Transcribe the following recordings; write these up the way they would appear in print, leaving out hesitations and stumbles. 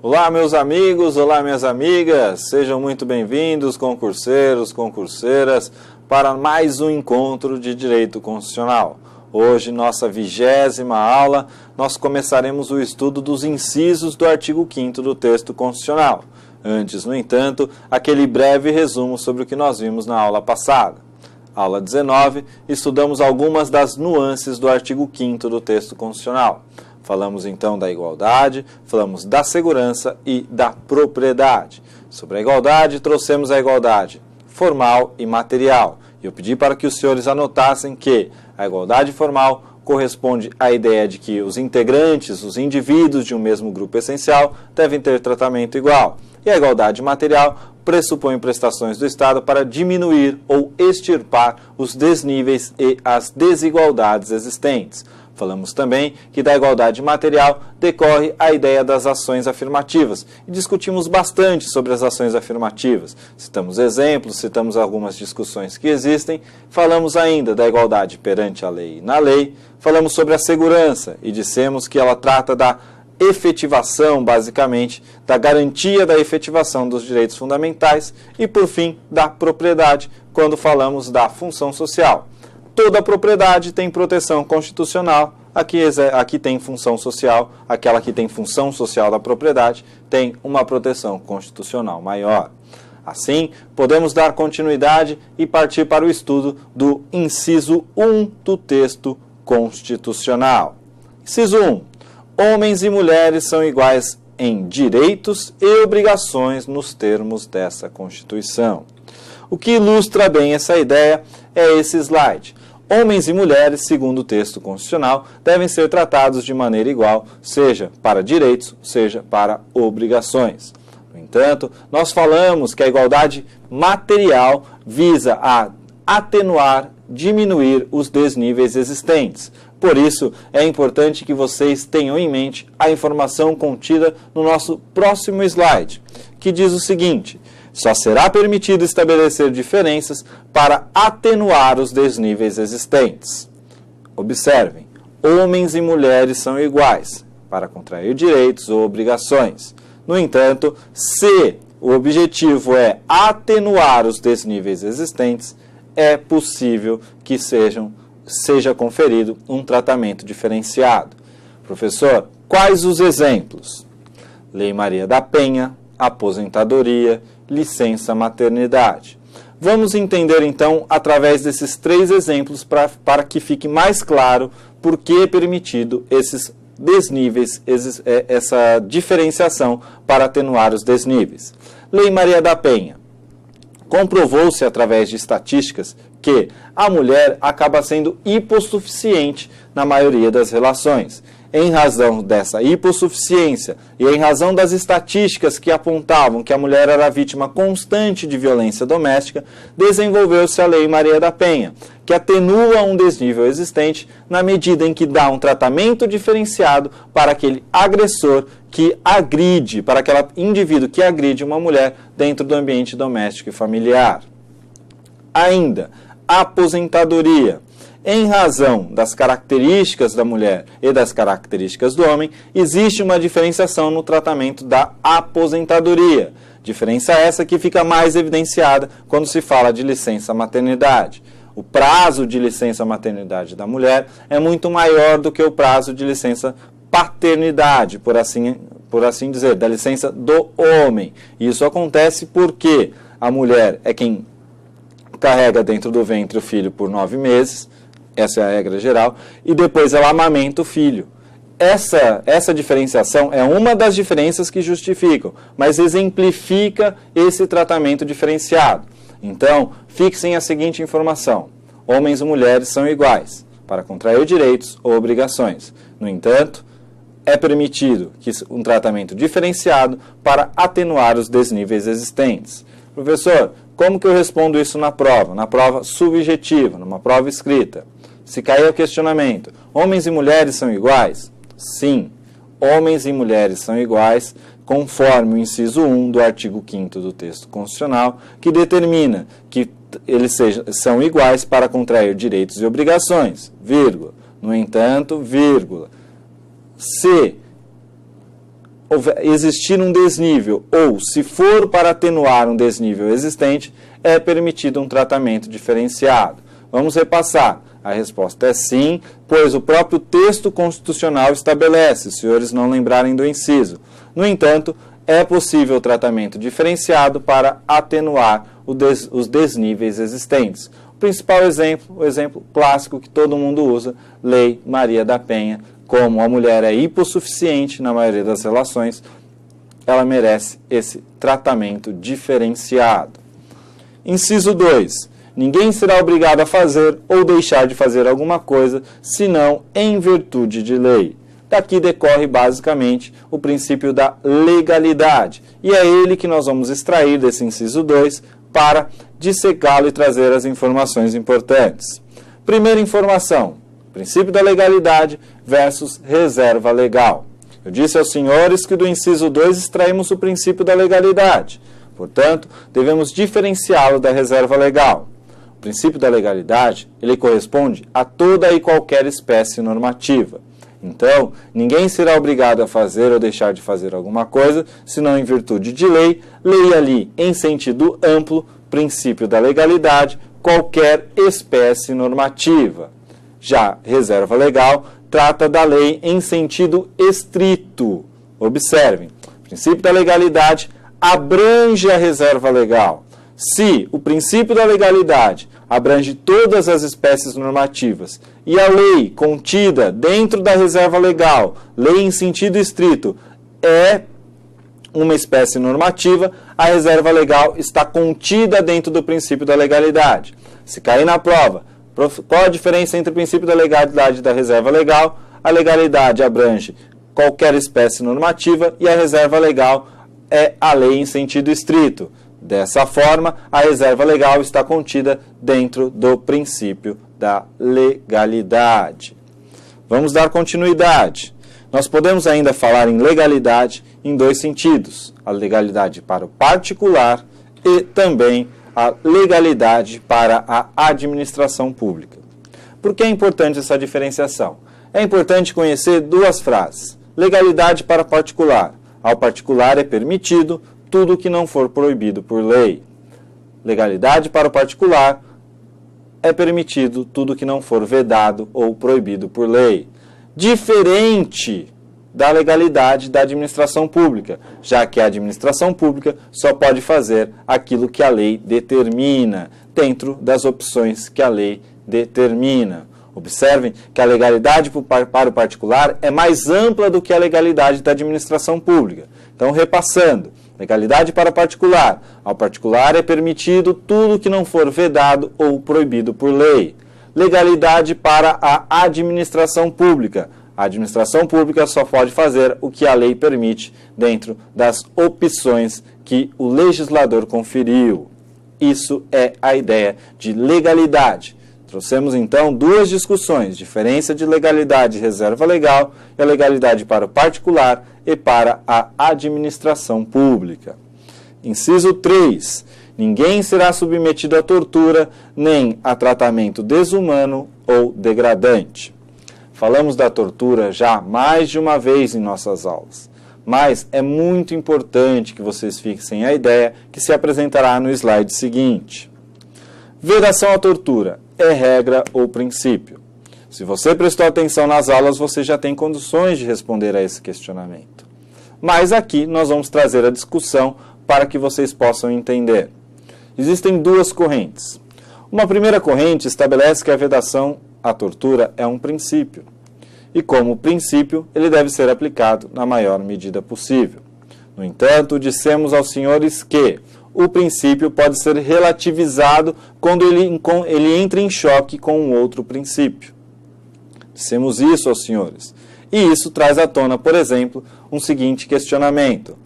Olá, meus amigos, olá, minhas amigas, sejam muito bem-vindos, concurseiros, concurseiras, para mais um encontro de Direito Constitucional. Hoje, nossa 20ª aula, nós começaremos o estudo dos incisos do artigo 5º do texto constitucional. Antes, no entanto, aquele breve resumo sobre o que nós vimos na aula passada. Aula 19, estudamos algumas das nuances do artigo 5º do texto constitucional. Falamos então da igualdade, falamos da segurança e da propriedade. Sobre a igualdade, trouxemos a igualdade formal e material. E eu pedi para que os senhores anotassem que a igualdade formal corresponde à ideia de que os integrantes, os indivíduos de um mesmo grupo essencial, devem ter tratamento igual. E a igualdade material pressupõe prestações do Estado para diminuir ou extirpar os desníveis e as desigualdades existentes. Falamos também que da igualdade material decorre a ideia das ações afirmativas e discutimos bastante sobre as ações afirmativas. Citamos exemplos, citamos algumas discussões que existem, falamos ainda da igualdade perante a lei e na lei, falamos sobre a segurança e dissemos que ela trata da efetivação, basicamente, da garantia da efetivação dos direitos fundamentais e, por fim, da propriedade, quando falamos da função social. Toda propriedade tem proteção constitucional, aqui tem função social, aquela que tem função social da propriedade tem uma proteção constitucional maior. Assim, podemos dar continuidade e partir para o estudo do inciso 1 do texto constitucional. Inciso 1. Homens e mulheres são iguais em direitos e obrigações nos termos dessa Constituição. O que ilustra bem essa ideia é esse slide. Homens e mulheres, segundo o texto constitucional, devem ser tratados de maneira igual, seja para direitos, seja para obrigações. No entanto, nós falamos que a igualdade material visa a atenuar, diminuir os desníveis existentes. Por isso, é importante que vocês tenham em mente a informação contida no nosso próximo slide, que diz o seguinte: só será permitido estabelecer diferenças para atenuar os desníveis existentes. Observem, homens e mulheres são iguais para contrair direitos ou obrigações. No entanto, se o objetivo é atenuar os desníveis existentes, é possível que seja conferido um tratamento diferenciado. Professor, quais os exemplos? Lei Maria da Penha, aposentadoria, licença maternidade. Vamos entender então através desses 3 exemplos para que fique mais claro por que é permitido esses desníveis, essa diferenciação para atenuar os desníveis. Lei Maria da Penha. Comprovou-se através de estatísticas que a mulher acaba sendo hipossuficiente na maioria das relações. Em razão dessa hipossuficiência e em razão das estatísticas que apontavam que a mulher era vítima constante de violência doméstica, desenvolveu-se a Lei Maria da Penha, que atenua um desnível existente na medida em que dá um tratamento diferenciado para aquele agressor que agride, para aquele indivíduo que agride uma mulher dentro do ambiente doméstico e familiar. Ainda, aposentadoria. Em razão das características da mulher e das características do homem, existe uma diferenciação no tratamento da aposentadoria. Diferença essa que fica mais evidenciada quando se fala de licença maternidade. O prazo de licença maternidade da mulher é muito maior do que o prazo de licença paternidade, por assim dizer, da licença do homem. Isso acontece porque a mulher é quem carrega dentro do ventre o filho por 9 meses, essa é a regra geral, e depois ela amamenta o filho. Essa diferenciação é uma das diferenças que justificam, mas exemplifica esse tratamento diferenciado. Então, fixem a seguinte informação: homens e mulheres são iguais para contrair direitos ou obrigações. No entanto, é permitido um tratamento diferenciado para atenuar os desníveis existentes. Professor, como que eu respondo isso na prova? Na prova subjetiva, numa prova escrita. Se cair o questionamento, homens e mulheres são iguais? Sim, homens e mulheres são iguais, conforme o inciso 1 do artigo 5º do texto constitucional, que determina que eles são iguais para contrair direitos e obrigações, vírgula. No entanto, vírgula, se existir um desnível ou se for para atenuar um desnível existente, é permitido um tratamento diferenciado. Vamos repassar. A resposta é sim, pois o próprio texto constitucional estabelece, se os senhores não lembrarem do inciso. No entanto, é possível o tratamento diferenciado para atenuar os desníveis existentes. O principal exemplo, o exemplo clássico que todo mundo usa, Lei Maria da Penha. Como a mulher é hipossuficiente na maioria das relações, ela merece esse tratamento diferenciado. Inciso 2. Ninguém será obrigado a fazer ou deixar de fazer alguma coisa, senão em virtude de lei. Daqui decorre basicamente o princípio da legalidade. E é ele que nós vamos extrair desse inciso 2 para dissecá-lo e trazer as informações importantes. Primeira informação, princípio da legalidade versus reserva legal. Eu disse aos senhores que do inciso 2 extraímos o princípio da legalidade. Portanto, devemos diferenciá-lo da reserva legal. O princípio da legalidade, ele corresponde a toda e qualquer espécie normativa. Então, ninguém será obrigado a fazer ou deixar de fazer alguma coisa, senão em virtude de lei. Lei ali, em sentido amplo, princípio da legalidade, qualquer espécie normativa. Já reserva legal trata da lei em sentido estrito. Observem, o princípio da legalidade abrange a reserva legal. Se o princípio da legalidade abrange todas as espécies normativas e a lei contida dentro da reserva legal, lei em sentido estrito, é uma espécie normativa, a reserva legal está contida dentro do princípio da legalidade. Se cair na prova, qual a diferença entre o princípio da legalidade e da reserva legal? A legalidade abrange qualquer espécie normativa e a reserva legal é a lei em sentido estrito. Dessa forma, a reserva legal está contida dentro do princípio da legalidade. Vamos dar continuidade. Nós podemos ainda falar em legalidade em dois sentidos: a legalidade para o particular e também a legalidade para a administração pública. Por que é importante essa diferenciação? É importante conhecer duas frases. Legalidade para particular. Ao particular é permitido tudo que não for proibido por lei. Legalidade para o particular é permitido tudo que não for vedado ou proibido por lei. Diferente da legalidade da administração pública, já que a administração pública só pode fazer aquilo que a lei determina, dentro das opções que a lei determina. Observem que a legalidade para o particular é mais ampla do que a legalidade da administração pública. Então, repassando, legalidade para o particular. Ao particular é permitido tudo que não for vedado ou proibido por lei. Legalidade para a administração pública. A administração pública só pode fazer o que a lei permite dentro das opções que o legislador conferiu. Isso é a ideia de legalidade. Trouxemos, então, duas discussões: diferença de legalidade e reserva legal e a legalidade para o particular e para a administração pública. Inciso 3. Ninguém será submetido à tortura nem a tratamento desumano ou degradante. Falamos da tortura já mais de uma vez em nossas aulas, mas é muito importante que vocês fixem a ideia que se apresentará no slide seguinte. Vedação à tortura é regra ou princípio? Se você prestou atenção nas aulas, você já tem condições de responder a esse questionamento. Mas aqui nós vamos trazer a discussão para que vocês possam entender. Existem duas correntes. Uma primeira corrente estabelece que a vedação à tortura é um princípio. E como princípio, ele deve ser aplicado na maior medida possível. No entanto, dissemos aos senhores que o princípio pode ser relativizado quando ele entra em choque com um outro princípio. Dissemos isso aos senhores. E isso traz à tona, por exemplo, um seguinte questionamento.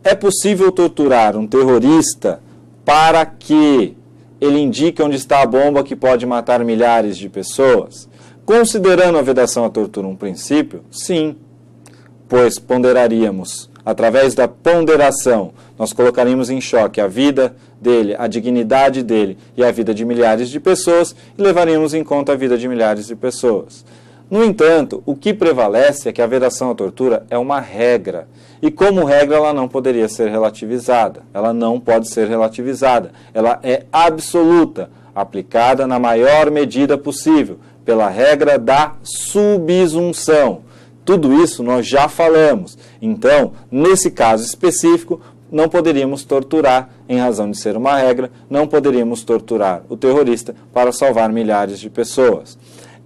É possível torturar um terrorista para que ele indique onde está a bomba que pode matar milhares de pessoas? Considerando a vedação à tortura um princípio, sim, pois ponderaríamos, através da ponderação, nós colocaríamos em choque a vida dele, a dignidade dele e a vida de milhares de pessoas e levaríamos em conta a vida de milhares de pessoas. No entanto, o que prevalece é que a vedação à tortura é uma regra. E como regra, ela não poderia ser relativizada. Ela não pode ser relativizada. Ela é absoluta, aplicada na maior medida possível, pela regra da subsunção. Tudo isso nós já falamos. Então, nesse caso específico, não poderíamos torturar, em razão de ser uma regra, não poderíamos torturar o terrorista para salvar milhares de pessoas.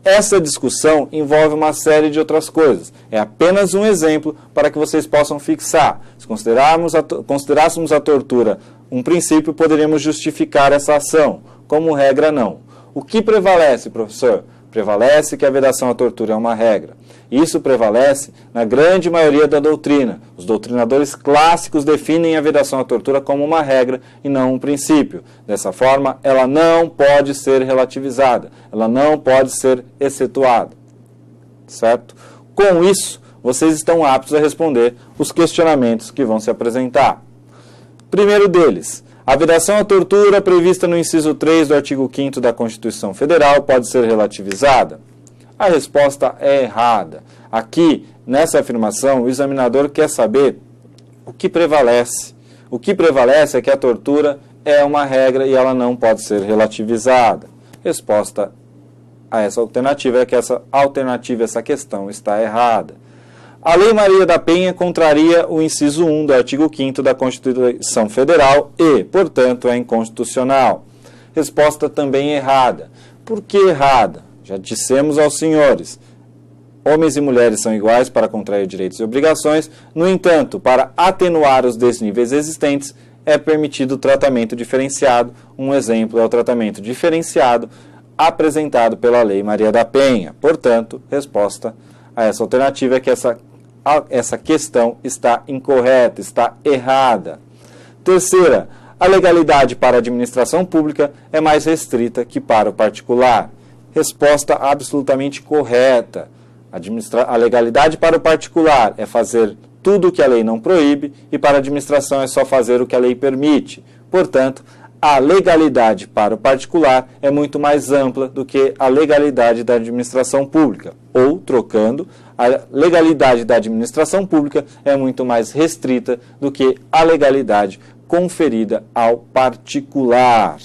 Essa discussão envolve uma série de outras coisas. É apenas um exemplo para que vocês possam fixar. Se considerássemos a tortura um princípio, poderíamos justificar essa ação. Como regra, não. O que prevalece, professor? Prevalece que a vedação à tortura é uma regra. Isso prevalece na grande maioria da doutrina. Os doutrinadores clássicos definem a vedação à tortura como uma regra e não um princípio. Dessa forma, ela não pode ser relativizada, ela não pode ser excetuada. Certo? Com isso, vocês estão aptos a responder os questionamentos que vão se apresentar. Primeiro deles, a vedação à tortura prevista no inciso 3 do artigo 5º da Constituição Federal pode ser relativizada? A resposta é errada. Aqui, nessa afirmação, o examinador quer saber o que prevalece. O que prevalece é que a tortura é uma regra e ela não pode ser relativizada. Resposta a essa alternativa é que essa questão está errada. A Lei Maria da Penha contraria o inciso 1 do artigo 5º da Constituição Federal e, portanto, é inconstitucional. Resposta também errada. Por que errada? Já dissemos aos senhores, homens e mulheres são iguais para contrair direitos e obrigações, no entanto, para atenuar os desníveis existentes, é permitido o tratamento diferenciado. Um exemplo é o tratamento diferenciado apresentado pela Lei Maria da Penha. Portanto, resposta a essa alternativa é que essa questão está incorreta, está errada. Terceira, a legalidade para a administração pública é mais restrita que para o particular. Resposta absolutamente correta. A legalidade para o particular é fazer tudo o que a lei não proíbe e para a administração é só fazer o que a lei permite. Portanto, a legalidade para o particular é muito mais ampla do que a legalidade da administração pública. Ou, trocando, a legalidade da administração pública é muito mais restrita do que a legalidade conferida ao particular.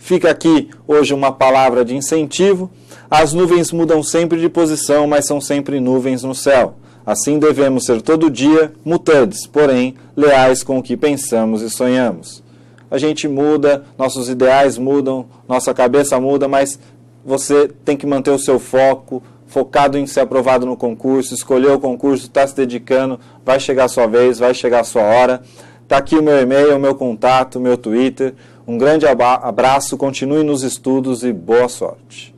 Fica aqui hoje uma palavra de incentivo. As nuvens mudam sempre de posição, mas são sempre nuvens no céu. Assim devemos ser todo dia mutantes, porém leais com o que pensamos e sonhamos. A gente muda, nossos ideais mudam, nossa cabeça muda, mas você tem que manter o seu foco, focado em ser aprovado no concurso, escolher o concurso, está se dedicando, vai chegar a sua vez, vai chegar a sua hora. Está aqui o meu e-mail, o meu contato, o meu Twitter. Um grande abraço, continue nos estudos e boa sorte.